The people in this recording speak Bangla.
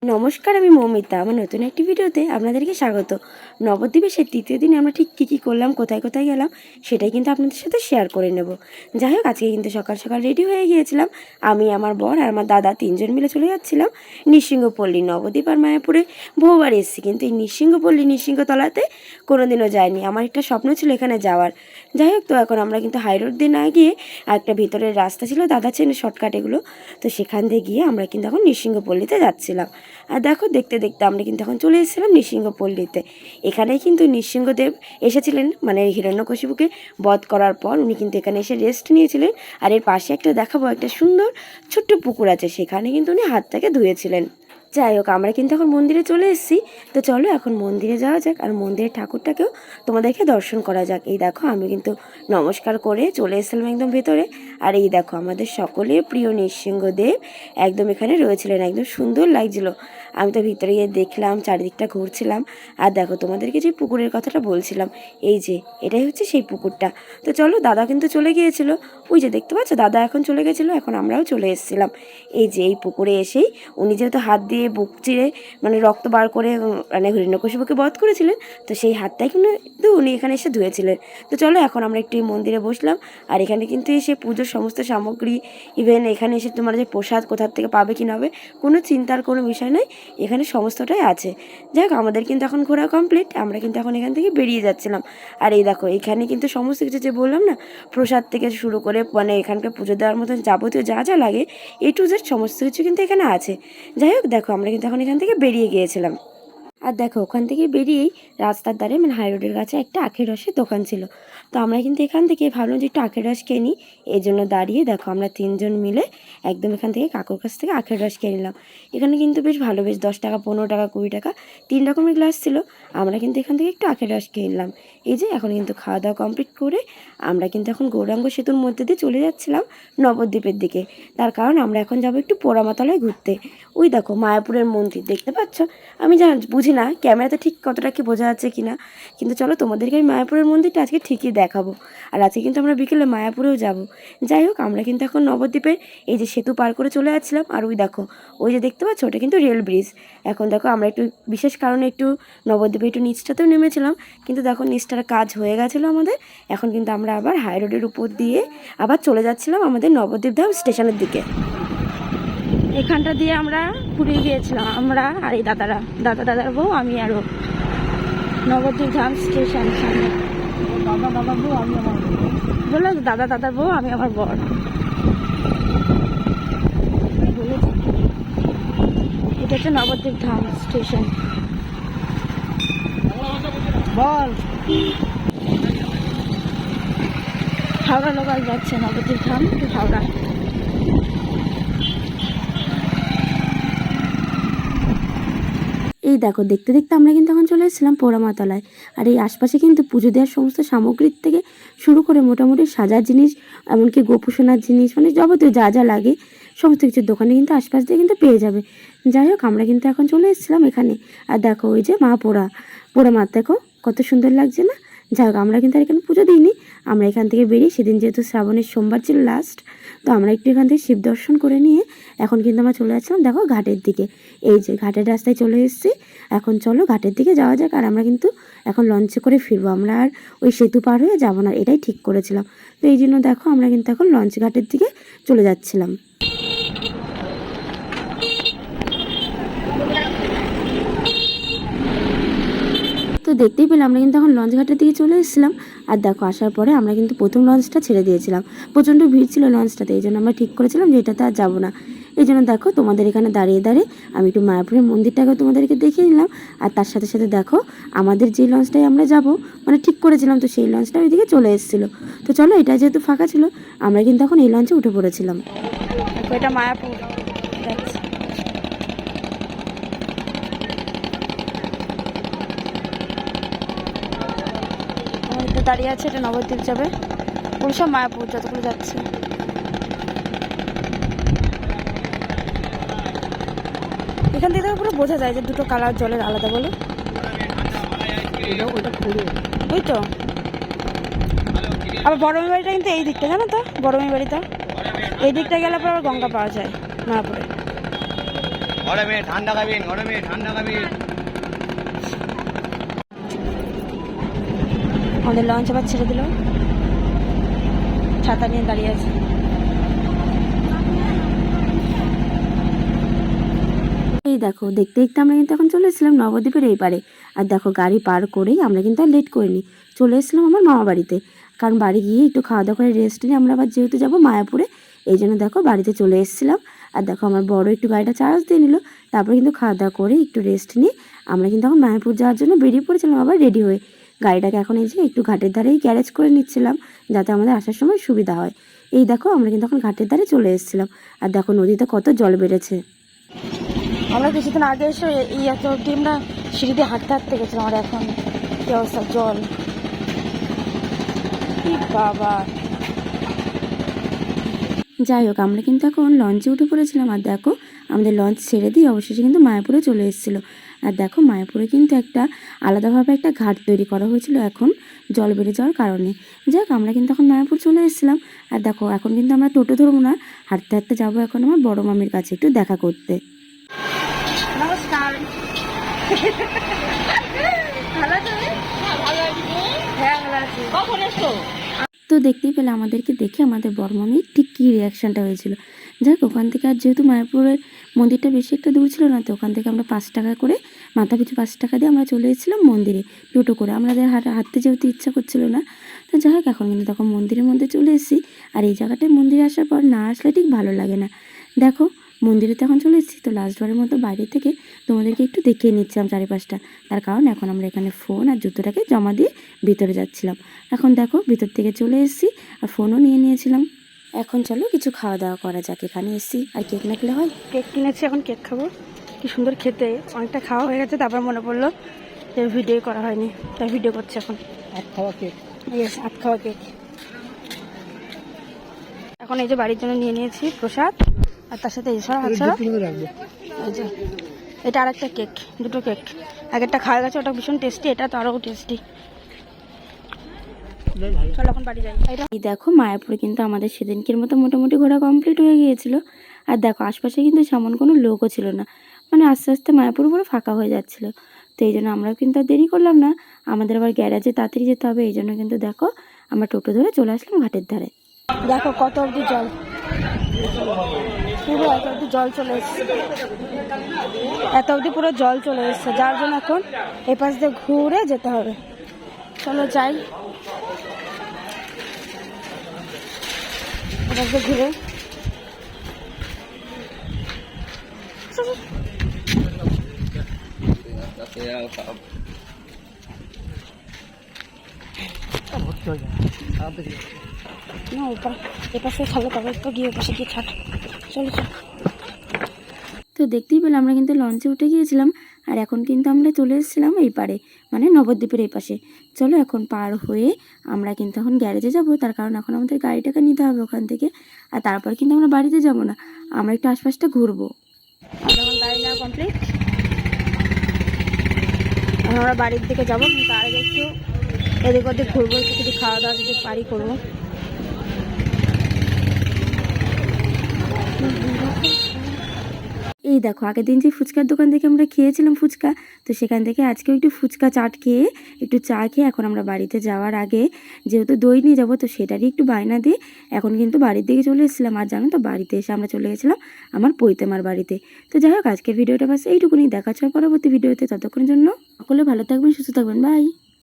নমস্কার, আমি মৌমিতা। আমার নতুন একটি ভিডিওতে আপনাদেরকে স্বাগত। নবদ্বীপের তৃতীয় দিনে আমরা ঠিক কী কী করলাম, কোথায় কোথায় গেলাম, সেটাই কিন্তু আপনাদের সাথে শেয়ার করে নেব। যাই হোক, আজকে কিন্তু সকাল সকাল রেডি হয়ে গিয়েছিলাম। আমি, আমার বর আর আমার দাদা তিনজন মিলে চলে যাচ্ছিলাম নৃসিংহপল্লী। নবদ্বীপ আর মায়াপুরে বহুবার এসেছি, কিন্তু এই নৃসিংহপল্লী নৃসিংহতলাতে কোনোদিনও যাইনি। আমার একটা স্বপ্ন ছিল এখানে যাওয়ার। যাই হোক, তো এখন আমরা কিন্তু হাই রোড দিয়ে না গিয়ে একটা ভিতরের রাস্তা ছিল, দাদা চেনে শর্টকাট এগুলো, তো সেখান দিয়ে গিয়ে আমরা কিন্তু এখন নৃসিংহপল্লীতে যাচ্ছিলাম। আর দেখো, দেখতে দেখতে আমরা কিন্তু এখন চলে এসেছিলাম নৃসিংহপল্লীতে। এখানেই কিন্তু নৃসিংহদেব এসেছিলেন, মানে হিরণ্যকশিপুকে বধ করার পর উনি কিন্তু এখানে এসে রেস্ট নিয়েছিলেন। আর এর পাশে একটা দেখাবো, একটা সুন্দর ছোট্ট পুকুর আছে, সেখানে কিন্তু উনি হাতটাকে ধুয়েছিলেন। যাই হোক, আমরা কিন্তু এখন মন্দিরে চলে এসেছি। তো চলো এখন মন্দিরে যাওয়া যাক, আর মন্দিরের ঠাকুরটাকেও তোমাদেরকে দর্শন করা যাক। এই দেখো, আমি কিন্তু নমস্কার করে চলে এসেছিলাম একদম ভেতরে। আর এই দেখো, আমাদের সকলের প্রিয় নৃসিংহদেব একদম এখানে রয়েছিলেন, একদম সুন্দর লাগছিল। আমি তো ভিতরে গিয়ে দেখলাম, চারিদিকটা ঘুরছিলাম। আর দেখো, তোমাদেরকে যে পুকুরের কথাটা বলছিলাম, এই যে এটাই হচ্ছে সেই পুকুরটা। তো চলো, দাদা কিন্তু চলে গিয়েছিল, ওই যে দেখতে পাচ্ছ, দাদা এখন চলে গেছিলো, এখন আমরাও চলে এসেছিলাম। এই যে এই পুকুরে এসেই উনি যেহেতু হাত দিয়ে বুক চিরে মানে রক্ত বার করে মানে হিরণ্যকশিপুকে বধ করেছিলেন, তো সেই হাতটাই কিন্তু উনি এখানে এসে ধুয়েছিলেন। তো চলো, এখন আমরা একটু এই মন্দিরে বসলাম। আর এখানে কিন্তু এসে পুজোর সমস্ত সামগ্রী, ইভেন এখানে এসে তোমার যে প্রসাদ কোথার থেকে পাবে কি না হবে কোনো চিন্তার কোনো বিষয় নয়, এখানে সমস্তটাই আছে। যাই হোক, আমাদের কিন্তু এখন ঘোরা কমপ্লিট, আমরা কিন্তু এখন এখান থেকে বেরিয়ে যাচ্ছিলাম। আর এই দেখো, এখানে কিন্তু সমস্ত কিছু যে বললাম না, প্রসাদ থেকে শুরু করে মানে এখানকার পুজো দেওয়ার মতন যাবতীয় যা যা লাগে A to Z সমস্ত কিছু কিন্তু এখানে আছে। যাই হোক, দেখো আমরা কিন্তু এখন এখান থেকে বেরিয়ে গিয়েছিলাম। আর দেখো, ওখান থেকে বেরিয়েই রাস্তার ধারে মানে হাই রোডের কাছে একটা আখের রসের দোকান ছিল। তো আমরা কিন্তু এখান থেকে ভাবলাম যে একটু আখের রস খেয়ে নিই। এই জন্য দাঁড়িয়ে দেখো, আমরা তিনজন মিলে একদম এখান থেকে কাকুর কাছ থেকে আখের রস খেয়ে নিলাম। এখানে কিন্তু বেশ ভালো, বেশ 10 টাকা, 15 টাকা, 20 টাকা 3 রকমের গ্লাস ছিল। আমরা কিন্তু এখান থেকে একটু আখের রস খেয়ে নিলাম। এই যে এখন কিন্তু খাওয়া দাওয়া কমপ্লিট করে আমরা কিন্তু এখন গৌরাঙ্গ সেতুর মধ্যে দিয়ে চলে যাচ্ছিলাম নবদ্বীপের দিকে। তার কারণ আমরা এখন যাবো একটু পোড়ামাতলায় ঘুরতে। ওই দেখো, মায়াপুরের মন্দির দেখতে পাচ্ছ। আমি বুঝি না ক্যামেরাতে ঠিক কতটা কি বোঝা যাচ্ছে কিনা, কিন্তু চলো, তোমাদেরকে আমি মায়াপুরের মন্দিরটা আজকে ঠিকই দেখাবো। আর আজকে কিন্তু আমরা বিকেলে মায়াপুরেও যাব। যাই হোক, আমরা কিন্তু এখন নবদ্বীপের এই যে সেতু পার করে চলে যাচ্ছিলাম। আর ওই দেখো, ওই যে দেখতে পাচ্ছ, ওটা কিন্তু রেল ব্রিজ। এখন দেখো, আমরা একটু বিশেষ কারণে একটু নবদ্বীপে একটু নিচটাতেও নেমেছিলাম, কিন্তু দেখো নিচটার কাজ হয়ে গেছিলো আমাদের। এখন কিন্তু আমরা আবার হাই রোডের উপর দিয়ে আবার চলে যাচ্ছিলাম আমাদের নবদ্বীপ ধাম স্টেশনের দিকে। এখানটা দিয়ে আমরা ঘুরে গিয়েছিলাম, আমরা আর এই দাদার বউ, আমি আরও নবদ্বীপ ধাম স্টেশন সামনে। বললাম দাদার বউ, আমি আমার বর। এটা হচ্ছে নবদ্বীপ ধাম স্টেশন। বল, হাওড়া লোকাল যাচ্ছে নবদ্বীপ ধাম টু হাওড়া। এই দেখো, দেখতে দেখতে আমরা কিন্তু এখন চলে এসেছিলাম পোড়ামাতলায়। আর এই আশপাশে কিন্তু পুজো দেওয়ার সমস্ত সামগ্রীর থেকে শুরু করে মোটামুটি সাজার জিনিস, এমনকি গোপুসোনার জিনিস, মানে যাবতীয় যা যা লাগে সমস্ত কিছুর দোকানে কিন্তু আশপাশ দিয়ে কিন্তু পেয়ে যাবে। যাই হোক, আমরা কিন্তু এখন চলে এসেছিলাম এখানে। আর দেখো, ওই যে মা পোড়া দেখো কত সুন্দর লাগছে না। যাই হোক, আমরা কিন্তু আর এখানে পুজো দিইনি। আমরা এখান থেকে বেরিয়ে, সেদিন যেহেতু শ্রাবণের সোমবার ছিল লাস্ট, তো আমরা একটু এখান থেকে শিব দর্শন করে নিয়ে এখন কিন্তু আমরা চলে যাচ্ছিলাম দেখো ঘাটের দিকে। এই যে ঘাটের রাস্তায় চলে এসেছি। এখন চলো ঘাটের দিকে যাওয়া যাক। আর আমরা কিন্তু এখন লঞ্চে করে ফিরবো, আমরা আর ওই সেতু পার হয়ে যাবো না, এটাই ঠিক করেছিলাম। তো এই জন্য দেখো, আমরা কিন্তু এখন লঞ্চ ঘাটের দিকে চলে যাচ্ছিলাম। তো দেখতেই পেলাম, আমরা কিন্তু এখন লঞ্চ ঘাটের দিকে চলে এসেছিলাম। আর দেখো, আসার পরে আমরা কিন্তু প্রথম লঞ্চটা ছেড়ে দিয়েছিলাম, প্রচণ্ড ভিড় ছিল লঞ্চটাতে, এই জন্য আমরা ঠিক করেছিলাম যে এটাতে আর যাবো না। এই জন্য দেখো, তোমাদের এখানে দাঁড়িয়ে দাঁড়িয়ে আমি একটু মায়াপুরের মন্দিরটাকে তোমাদেরকে দেখিয়ে নিলাম। আর তার সাথে সাথে দেখো, আমাদের যে লঞ্চটায় আমরা যাব মানে ঠিক করেছিলাম, তো সেই লঞ্চটা ওইদিকে চলে এসেছিলো। তো চলো, এটা যেহেতু ফাঁকা ছিল, আমরা কিন্তু এখন এই লঞ্চে উঠে পড়েছিলাম। এটা মায়াপুর যাচ্ছে। দাঁড়িয়ে আছে, এটা নবদ্বীপ যাবে, ওসব মায়াপুর যতগুলো যাচ্ছে। এখান থেকে পুরো বোঝা যায় যে দুটো কালার জলের আলাদা, বলো। ওই তো আবার বড় মেয়ে বাড়িটা কিন্তু এই দিকটা, জানো তো, বড় মেয়ে বাড়িটা এই দিকটা গেলে পর আবার গঙ্গা পাওয়া যায় মায়াপুরে। গরমে ঠান্ডা খাবেন, গরমে ঠান্ডা খাবেন। আমাদের লঞ্চ আবার ছেড়ে দিল, ছাতা নিয়ে দাঁড়িয়ে আছে। এই দেখো, দেখতে দেখতে আমরা কিন্তু এখন চলে এসেছিলাম নবদ্বীপের এই পারে। আর দেখো, গাড়ি পার করেই আমরা কিন্তু আর লেট করিনি, চলে এসেছিলাম আমার মামা বাড়িতে। কারণ বাড়ি গিয়ে একটু খাওয়া দাওয়া করে রেস্ট নিয়ে আমরা আবার যেহেতু যাবো মায়াপুরে, এই জন্য দেখো বাড়িতে চলে এসেছিলাম। আর দেখো, আমার বড় একটু গাড়িটা চার্জ দিয়ে নিল, তারপরে কিন্তু খাওয়া দাওয়া করে একটু রেস্ট নিয়ে আমরা কিন্তু এখন মায়াপুর যাওয়ার জন্য বেরিয়ে পড়েছিলাম আবার রেডি হয়ে। গাড়িটাকে এখন এই যে একটু ঘাটের ধারেই গ্যারেজ করে নিচ্ছিলাম, যাতে আমাদের আসার সময় সুবিধা হয়। এই দেখো, আমরা কিন্তু এখন ঘাটের ধারে চলে এসেছিলাম। আর দেখো নদীতে কত জল বেড়েছে। আমরা কিছুদিন আগে এসে এই এত অবধি আমরা সিঁড়ি দিয়ে হাঁটতে হাঁটতে গেছিলাম, আর এখন কি অবস্থা, জল, কি বাবা। যাই হোক, আমরা কিন্তু এখন লঞ্চে উঠে পড়েছিলাম। আর দেখো, আমাদের লঞ্চ ছেড়ে দিয়ে অবশেষে কিন্তু মায়াপুরে চলে এসেছিল। আর দেখো, মায়াপুরে কিন্তু একটা আলাদাভাবে একটা ঘাট তৈরি করা হয়েছিল এখন জল বেড়ে যাওয়ার কারণে। যাই হোক, আমরা কিন্তু এখন মায়াপুর চলে এসেছিলাম। আর দেখো, এখন কিন্তু আমরা টোটো ধরবো না, হাঁটতে হাঁটতে যাবো এখন আমার বড় মামির কাছে একটু দেখা করতে। নমস্কার। তো দেখতেই পেলে আমাদেরকে দেখে আমাদের বড় মামির ঠিক কী রিয়াকশানটা হয়েছিল। যাক, ওখান থেকে আর যেহেতু মায়াপুরের মন্দিরটা বেশি একটা দূর ছিল না, তো ওখান থেকে আমরা 5 টাকা করে, মাথা পিছু 5 টাকা দিয়ে আমরা চলে এসেছিলাম মন্দিরে টোটো করে। আমাদের হাঁটতে যেহেতু ইচ্ছা করছিল না, তো যাই হোক, এখন কিন্তু তখন মন্দিরের মধ্যে চলে এসেছি। আর এই জায়গাটায় মন্দিরে আসার পর না আসলে ঠিক ভালো লাগে না। দেখো, মন্দিরে তো এখন চলে এসেছি, তো লাস্টবারের মতো বাইরে থেকে তোমাদেরকে একটু দেখিয়ে নিচ্ছিলাম চারিপাশটা। তার কারণ এখন আমরা এখানে ফোন আর জুতোটাকে জমা দিয়ে ভিতরে যাচ্ছিলাম। এখন দেখো, ভিতর থেকে চলে এসেছি আর ফোনও নিয়ে নিয়েছিলাম। এখন চলো কিছু খাওয়া দাওয়া করা যাক, এখানে এসেছি আর কেক না খেলে হয়। কেক কিনেছি, এখন কেক খাবো। কি সুন্দর খেতে, অনেকটা খাওয়া হয়ে গেছে, তারপর মনে পড়লো যে ভিডিও করা হয়নি, তাই ভিডিও করছি এখন। আট খাওয়া কেক। ইয়েস, 8 খাওয়া কেক। এখন এই যে বাড়ির জন্য নিয়ে নিয়েছি প্রসাদ, আর তার সাথে এই সব হাতছাড়া। এই যে এটা আরেকটা কেক, দুটো কেক। আগেরটা খাওয়া গেছে, ওটা ভীষণ টেস্টি, এটা তো আরও টেস্টি। চলো এখন বাড়ি যাই। এই দেখো, মায়াপুরে কিন্তু আমাদের সেদিনকের মতো মোটামুটি ঘোরা কমপ্লিট হয়ে গিয়েছিল। আর দেখো, আশপাশে কিন্তু সেমন কোনো লোকও ছিল না, মানে আস্তে আস্তে মায়াপুর পুরো ফাঁকা হয়ে যাচ্ছিল। তো এই জন্য আমরাও কিন্তু আর দেরি করলাম না, আমাদের আবার গ্যারেজে তাড়াতাড়ি যেতে হবে। এই জন্য কিন্তু দেখো, আমরা টোটো ধরে চলে আসলাম ঘাটের ধারে। দেখো কত অবধি জল, পুরো এত অবধি জল চলে এসছে, এত অবধি পুরো জল চলে এসছে, যার জন্য এখন এপাশ দিয়ে ঘুরে যেতে হবে। চলো যাই, এপাশ দিয়ে ঘুরে। না, এপাশে ছাড়লে তবে তো গিয়ে এপাশে গিয়ে ছাড়। চলো চলো। তো দেখতেই পেলাম আমরা কিন্তু লঞ্চে উঠে গিয়েছিলাম, আর এখন কিন্তু আমরা চলে এসেছিলাম এই পারে, মানে নবদ্বীপের এই পাশে। চলো এখন পার হয়ে আমরা কিন্তু এখন গ্যারেজে যাব, তার কারণ এখন আমাদের গাড়িটাকে নিতে হবে ওখান থেকে। আর তারপর কিন্তু আমরা বাড়িতে যাব না, আমরা একটু আশপাশটা ঘুরবো। আর যখন গাড়ি নেওয়া কমপ্লিট, আমরা বাড়ির দিকে যাবো, কিন্তু তার আগে একটু এদিক ওদিক ঘুরবো, একটু কিছু খাওয়া দাওয়া যদি পারি করবো। এই দেখো, আগের দিন যে ফুচকার দোকান থেকে আমরা খেয়েছিলাম ফুচকা, তো সেখান থেকে আজকেও একটু ফুচকা চাট খেয়ে, একটু চা খেয়ে এখন আমরা বাড়িতে যাওয়ার আগে যেহেতু দই নিয়ে যাবো, তো সেটারই একটু বায়না দিয়ে এখন কিন্তু বাড়ির দিকে চলে এসেছিলাম। আর জানো তো, বাড়িতে এসে আমরা চলে গেছিলাম আমার পৈতেমার বাড়িতে। তো যাই হোক, আজকের ভিডিওটা বাস এইটুকুনি, দেখা হচ্ছে পরবর্তী ভিডিওতে। ততক্ষণের জন্য সকলে ভালো থাকবেন, সুস্থ থাকবেন, বাই।